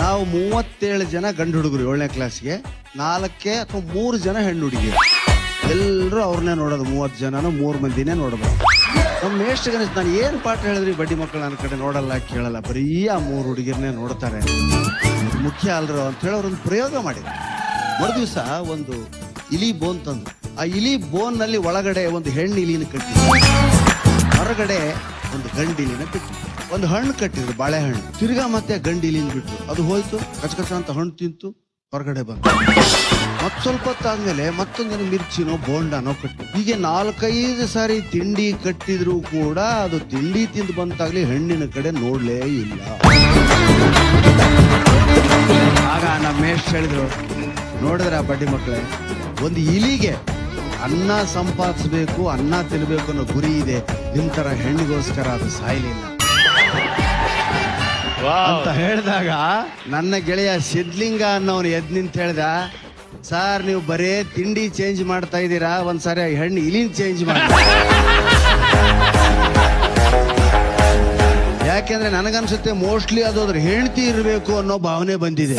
ನಾವು 37 ಜನ ಗಂಡು ಹುಡುಗರು 7ನೇ ಕ್ಲಾಸ್ಗೆ 4 ಅಥವಾ 3 ಜನ ಹೆಣ್ಣು ಹುಡುಗಿ ಎಲ್ಲರೂ ಅವ್ರನ್ನೇ ನೋಡೋದು 30 ಜನನೂ 3 ಮಂದಿನೇ ನೋಡೋದು ನಮ್ಮ ಮೇಷ್ಟ್ರಿಗೆ ಅನಿಸ್ತು ನಾನು ಏನು ಪಾಠ ಹೇಳಿದ್ರಿ ಬಡ್ಡಿ ಮಕ್ಕಳು ನನ್ನ ಕಡೆ ನೋಡಲ್ಲ ಕೇಳಲ್ಲ ಬರೀ ಆ 3 ಹುಡುಗಿರನ್ನೇ ನೋಡ್ತಾರೆ ಮುಖ್ಯ ಅಲ್ರು ಅಂತ ಹೇಳಿ ಅವ್ರೊಂದು ಪ್ರಯೋಗ ಮಾಡಿದ್ರು ಮರುದಿವ್ಸ ಒಂದು ಇಲಿ ಬೋನ್ ತಂದು ಆ ಇಲಿ ಬೋನ್ ನಲ್ಲಿ ಒಳಗಡೆ ಒಂದು ಹೆಣ್ಣು ಇಲಿನ ಕಟ್ಟಿದ್ರು ಹೊರಗಡೆ ಒಂದು ಗಂಡಿಲಿನ ಬಿಟ್ಟು ಒಂದು ಹಣ್ಣು ಕಟ್ಟಿದ್ರು ಬಾಳೆಹಣ್ಣು ತಿರ್ಗಾ ಮತ್ತೆ ಗಂಡಿಲಿನ ಬಿಟ್ಟು ಅದು ಹೋಯ್ತು ಕಚಕಚ ಅಂತ ಹಣ್ಣು ತಿಂತು ಹೊರಗಡೆ ಬಂತು ಮತ್ ಸ್ವಲ್ಪ ಹೊತ್ತಾದ್ಮೇಲೆ ಮತ್ತೊಂದೇನು ಮಿರ್ಚಿನೋ ಬೋಂಡನೋ ಕಟ್ಟು ಹೀಗೆ 4-5 ಸಾರಿ ತಿಂಡಿ ಕಟ್ಟಿದ್ರು ಕೂಡ ಅದು ತಿಂಡಿ ತಿಂದು ಬಂತಾಗ್ಲಿ ಹೆಣ್ಣಿನ ಕಡೆ ನೋಡ್ಲೇ ಇಲ್ಲ. ಆಗ ನಮ್ಮ ಮೇಷ್ಟ್ರು ಹೇಳಿದ್ರು ನೋಡಿದ್ರ ಬಡ್ಡಿ ಮಕ್ಕಳೇ ಒಂದು ಇಲಿಗೆ ಅನ್ನ ಸಂಪಾದಿಸ್ಬೇಕು ಅನ್ನ ತಿನ್ಬೇಕು ಅನ್ನೋ ಗುರಿ ಇದೆ ನಿಮ್ ತರ ಹೆಣ್ಣಿಗೋಸ್ಕರ ಅದು ಸಾಯ್ಲಿಲ್ಲ ಅಂತ ಹೇಳಿದಾಗ ನನ್ನ ಗೆಳೆಯ ಸಿದ್ಲಿಂಗ ಅನ್ನೋನು ಎದ್ ನಿಂತ ಹೇಳ್ದ ಸರ್ ನೀವು ಬರೇ ತಿಂಡಿ ಚೇಂಜ್ ಮಾಡ್ತಾ ಇದ್ದೀರಾ ಒಂದ್ಸಾರಿ ಹೆಣ್ಣು ಇಲಿನ ಚೇಂಜ್ ಮಾಡಿ ಯಾಕೆಂದ್ರೆ ನನಗನ್ಸುತ್ತೆ ಮೋಸ್ಟ್ಲಿ ಅದ್ರ ಹೆಂಡತಿ ಇರಬೇಕು ಅನ್ನೋ ಭಾವನೆ ಬಂದಿದೆ.